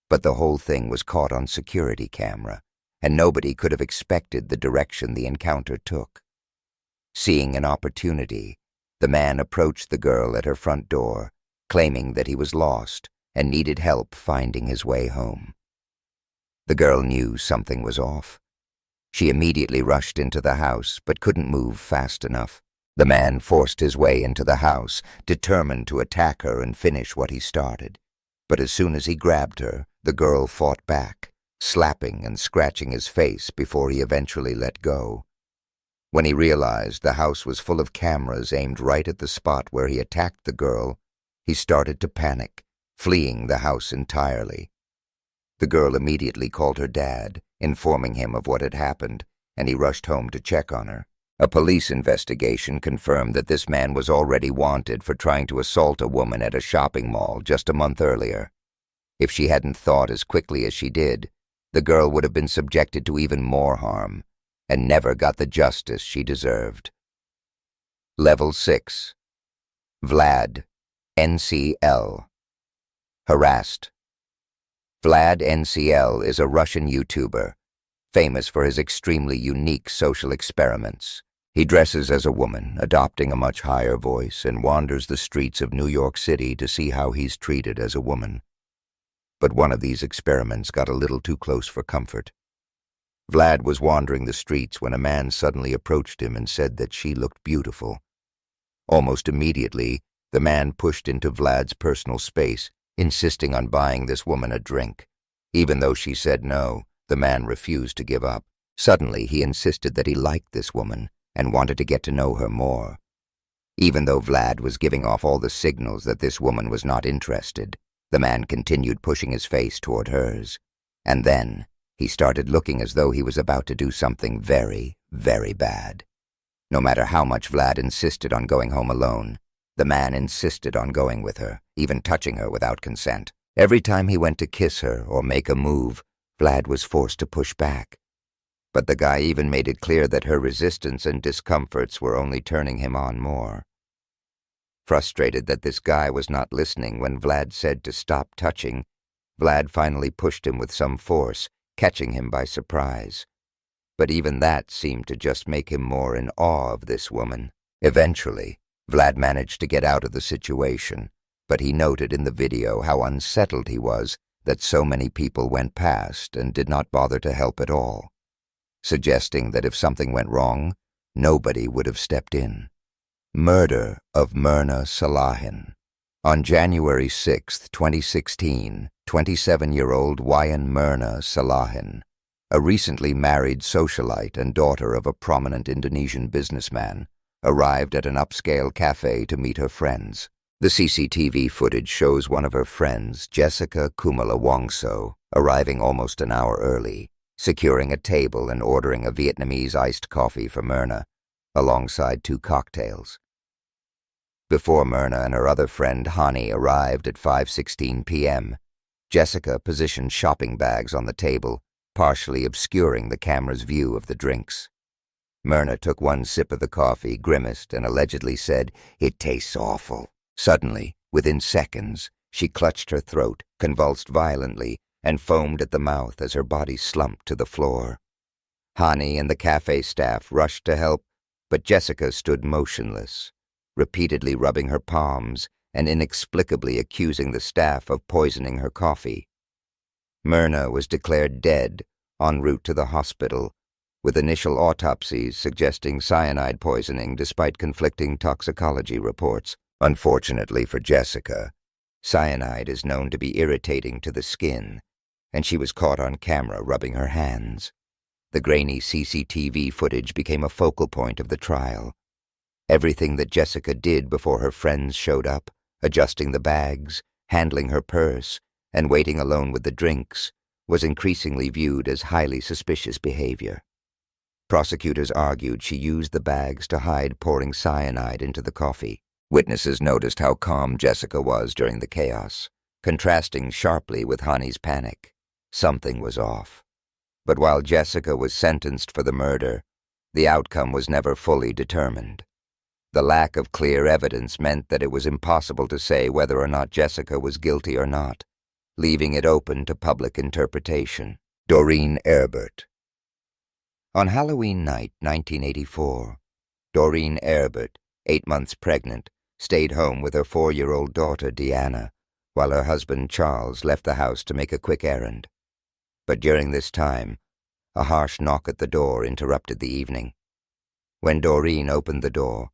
But the whole thing was caught on security camera, and nobody could have expected the direction the encounter took. Seeing an opportunity, the man approached the girl at her front door, claiming that he was lost and needed help finding his way home. The girl knew something was off. She immediately rushed into the house, but couldn't move fast enough. The man forced his way into the house, determined to attack her and finish what he started. But as soon as he grabbed her, the girl fought back, slapping and scratching his face before he eventually let go. When he realized the house was full of cameras aimed right at the spot where he attacked the girl, he started to panic, fleeing the house entirely. The girl immediately called her dad, informing him of what had happened, and he rushed home to check on her. A police investigation confirmed that this man was already wanted for trying to assault a woman at a shopping mall just a month earlier. If she hadn't thought as quickly as she did, the girl would have been subjected to even more harm, and never got the justice she deserved. Level 6. Vlad, NCL. Harassed. Vlad NCL is a Russian YouTuber, famous for his extremely unique social experiments. He dresses as a woman, adopting a much higher voice, and wanders the streets of New York City to see how he's treated as a woman. But one of these experiments got a little too close for comfort. Vlad was wandering the streets when a man suddenly approached him and said that she looked beautiful. Almost immediately, the man pushed into Vlad's personal space, insisting on buying this woman a drink. Even though she said no, the man refused to give up. Suddenly, he insisted that he liked this woman and wanted to get to know her more. Even though Vlad was giving off all the signals that this woman was not interested, the man continued pushing his face toward hers. And then, he started looking as though he was about to do something very, very bad. No matter how much Vlad insisted on going home alone, the man insisted on going with her, even touching her without consent. Every time he went to kiss her or make a move, Vlad was forced to push back. But the guy even made it clear that her resistance and discomforts were only turning him on more. Frustrated that this guy was not listening when Vlad said to stop touching, Vlad finally pushed him with some force, catching him by surprise. But even that seemed to just make him more in awe of this woman. Eventually, Vlad managed to get out of the situation, but he noted in the video how unsettled he was that so many people went past and did not bother to help at all, suggesting that if something went wrong, nobody would have stepped in. Murder of Myrna Salahin. On January 6, 2016, 27-year-old Wayan Myrna Salahin, a recently married socialite and daughter of a prominent Indonesian businessman, arrived at an upscale cafe to meet her friends. The CCTV footage shows one of her friends, Jessica Kumala Wongso, arriving almost an hour early, securing a table and ordering a Vietnamese iced coffee for Myrna, alongside 2 cocktails. Before Myrna and her other friend, Hani, arrived at 5:16 p.m., Jessica positioned shopping bags on the table, partially obscuring the camera's view of the drinks. Myrna took one sip of the coffee, grimaced, and allegedly said, "It tastes awful." Suddenly, within seconds, she clutched her throat, convulsed violently, and foamed at the mouth as her body slumped to the floor. Hani and the cafe staff rushed to help, but Jessica stood motionless, repeatedly rubbing her palms and inexplicably accusing the staff of poisoning her coffee. Myrna was declared dead en route to the hospital, with initial autopsies suggesting cyanide poisoning despite conflicting toxicology reports. Unfortunately for Jessica, cyanide is known to be irritating to the skin, and she was caught on camera rubbing her hands. The grainy CCTV footage became a focal point of the trial. Everything that Jessica did before her friends showed up, adjusting the bags, handling her purse, and waiting alone with the drinks, was increasingly viewed as highly suspicious behavior. Prosecutors argued she used the bags to hide pouring cyanide into the coffee. Witnesses noticed how calm Jessica was during the chaos, contrasting sharply with Hani's panic. Something was off. But while Jessica was sentenced for the murder, the outcome was never fully determined. The lack of clear evidence meant that it was impossible to say whether or not Jessica was guilty or not, leaving it open to public interpretation. Doreen Erbert. On Halloween night, 1984, Doreen Erbert, 8 months pregnant, stayed home with her 4-year-old daughter, Deanna, while her husband, Charles, left the house to make a quick errand. But during this time, a harsh knock at the door interrupted the evening. When Doreen opened the door,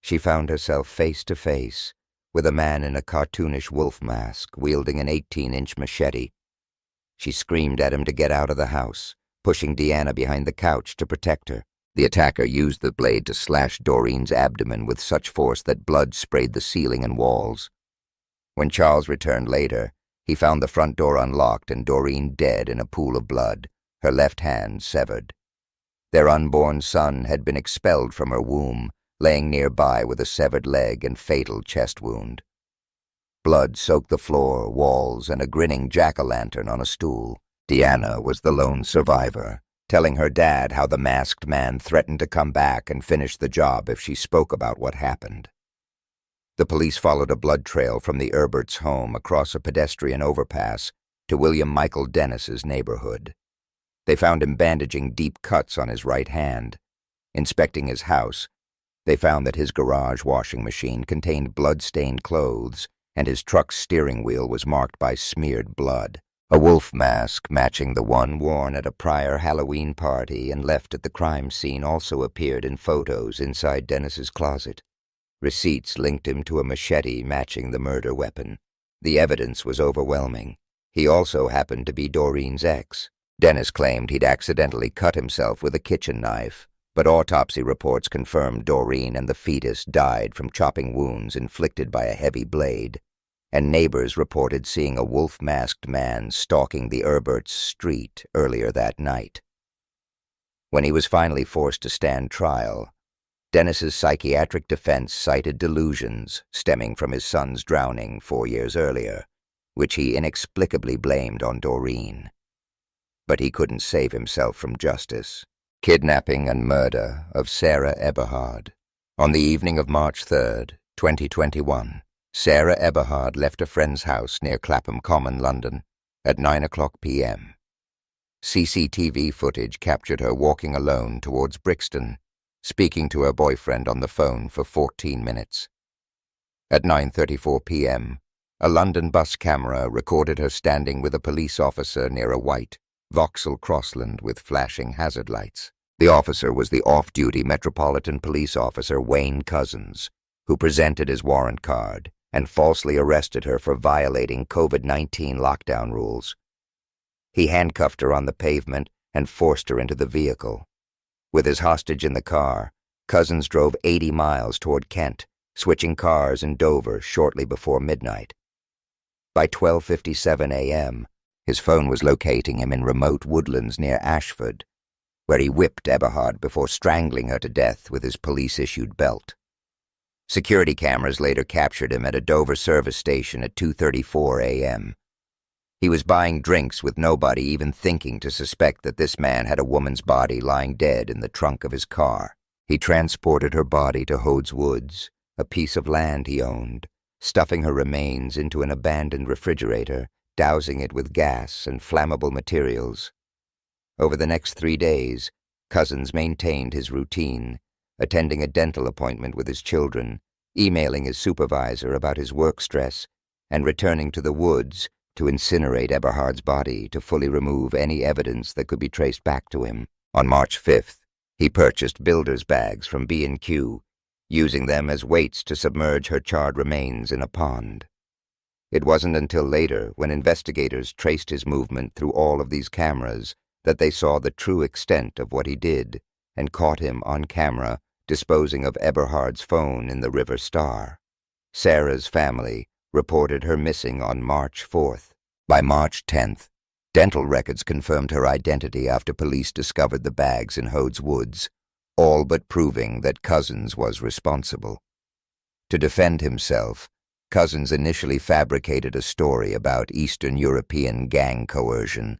she found herself face to face with a man in a cartoonish wolf mask wielding an 18-inch machete. She screamed at him to get out of the house, pushing Deanna behind the couch to protect her. The attacker used the blade to slash Doreen's abdomen with such force that blood sprayed the ceiling and walls. When Charles returned later, he found the front door unlocked and Doreen dead in a pool of blood, her left hand severed. Their unborn son had been expelled from her womb, laying nearby with a severed leg and fatal chest wound. Blood soaked the floor, walls, and a grinning jack-o'-lantern on a stool. Deanna was the lone survivor, telling her dad how the masked man threatened to come back and finish the job if she spoke about what happened. The police followed a blood trail from the Erberts' home across a pedestrian overpass to William Michael Dennis's neighborhood. They found him bandaging deep cuts on his right hand. Inspecting his house, they found that his garage washing machine contained blood-stained clothes, and his truck's steering wheel was marked by smeared blood. A wolf mask matching the one worn at a prior Halloween party and left at the crime scene also appeared in photos inside Dennis's closet. Receipts linked him to a machete matching the murder weapon. The evidence was overwhelming. He also happened to be Doreen's ex. Dennis claimed he'd accidentally cut himself with a kitchen knife, but autopsy reports confirmed Doreen and the fetus died from chopping wounds inflicted by a heavy blade, and neighbors reported seeing a wolf-masked man stalking the Erberts' street earlier that night. When he was finally forced to stand trial, Dennis's psychiatric defense cited delusions stemming from his son's drowning 4 years earlier, which he inexplicably blamed on Doreen. But he couldn't save himself from justice. Kidnapping and murder of Sarah Eberhard. On the evening of March 3rd, 2021, Sarah Eberhard left a friend's house near Clapham Common, London, at 9:00 p.m. CCTV footage captured her walking alone towards Brixton, speaking to her boyfriend on the phone for 14 minutes. At 9:34 p.m., a London bus camera recorded her standing with a police officer near a white Vauxhall Crossland with flashing hazard lights. The officer was the off-duty Metropolitan Police Officer Wayne Cousins, who presented his warrant card and falsely arrested her for violating COVID-19 lockdown rules. He handcuffed her on the pavement and forced her into the vehicle. With his hostage in the car, Cousins drove 80 miles toward Kent, switching cars in Dover shortly before midnight. By 12:57 a.m., his phone was locating him in remote woodlands near Ashford, where he whipped Eberhard before strangling her to death with his police-issued belt. Security cameras later captured him at a Dover service station at 2:34 a.m. He was buying drinks with nobody even thinking to suspect that this man had a woman's body lying dead in the trunk of his car. He transported her body to Hodes Woods, a piece of land he owned, stuffing her remains into an abandoned refrigerator, dousing it with gas and flammable materials. Over the next 3 days, Cousins maintained his routine, attending a dental appointment with his children, emailing his supervisor about his work stress, and returning to the woods to incinerate Eberhard's body to fully remove any evidence that could be traced back to him. On March 5th, he purchased builder's bags from B&Q, using them as weights to submerge her charred remains in a pond. It wasn't until later, when investigators traced his movement through all of these cameras, that they saw the true extent of what he did and caught him on camera disposing of Eberhard's phone in the River Star. Sarah's family reported her missing on March 4th. By March 10th, dental records confirmed her identity after police discovered the bags in Hodes Woods, all but proving that Cousins was responsible. To defend himself, Cousins initially fabricated a story about Eastern European gang coercion,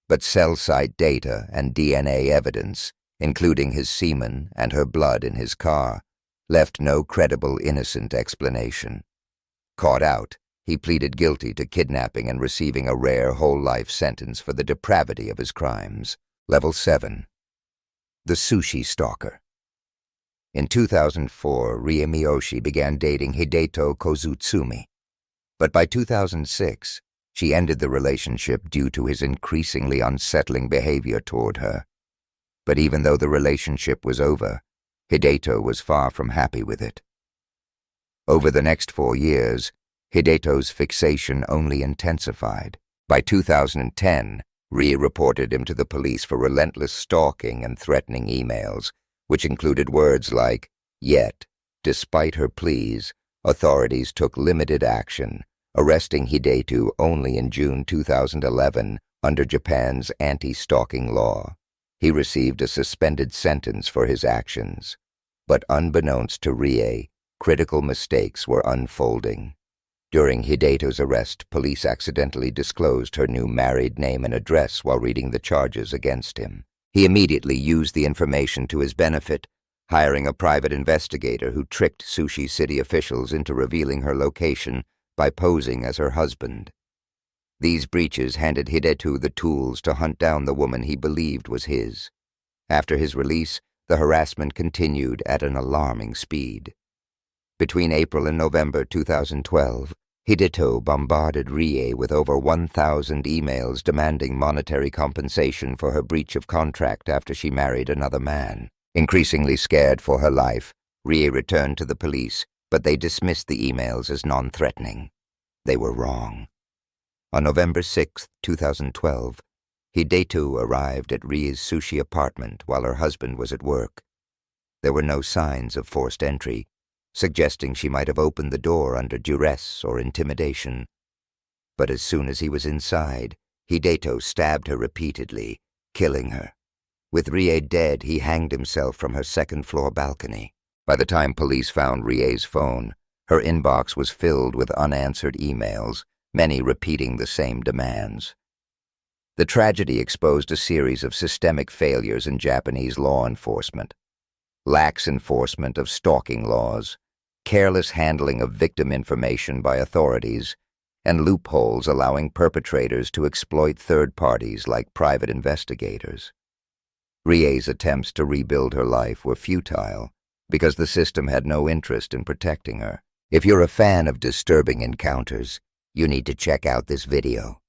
but cell site data and DNA evidence, including his semen and her blood in his car, left no credible innocent explanation. Caught out, he pleaded guilty to kidnapping and receiving a rare whole-life sentence for the depravity of his crimes. Level 7. The Sushi Stalker. In 2004, Rie Miyoshi began dating Hideto Kozutsumi, but by 2006, she ended the relationship due to his increasingly unsettling behavior toward her. But even though the relationship was over, Hideto was far from happy with it. Over the next 4 years, Hideto's fixation only intensified. By 2010, Rie reported him to the police for relentless stalking and threatening emails, which included words like, "Yet, despite her pleas, authorities took limited action, arresting Hideto only in June 2011 under Japan's anti-stalking law. He received a suspended sentence for his actions. But unbeknownst to Rie, critical mistakes were unfolding. During Hideto's arrest, police accidentally disclosed her new married name and address while reading the charges against him. He immediately used the information to his benefit, hiring a private investigator who tricked Sushi City officials into revealing her location by posing as her husband. These breaches handed Hideto the tools to hunt down the woman he believed was his. After his release, the harassment continued at an alarming speed. Between April and November 2012, Hideto bombarded Rie with over 1,000 emails demanding monetary compensation for her breach of contract after she married another man. Increasingly scared for her life, Rie returned to the police, but they dismissed the emails as non-threatening. They were wrong. On November 6, 2012, Hideto arrived at Rie's sushi apartment while her husband was at work. There were no signs of forced entry, suggesting she might have opened the door under duress or intimidation. But as soon as he was inside, Hideto stabbed her repeatedly, killing her. With Rie dead, he hanged himself from her second-floor balcony. By the time police found Rie's phone, her inbox was filled with unanswered emails, many repeating the same demands. The tragedy exposed a series of systemic failures in Japanese law enforcement. Lax enforcement of stalking laws, careless handling of victim information by authorities, and loopholes allowing perpetrators to exploit third parties like private investigators. Rie's attempts to rebuild her life were futile because the system had no interest in protecting her. If you're a fan of disturbing encounters, you need to check out this video.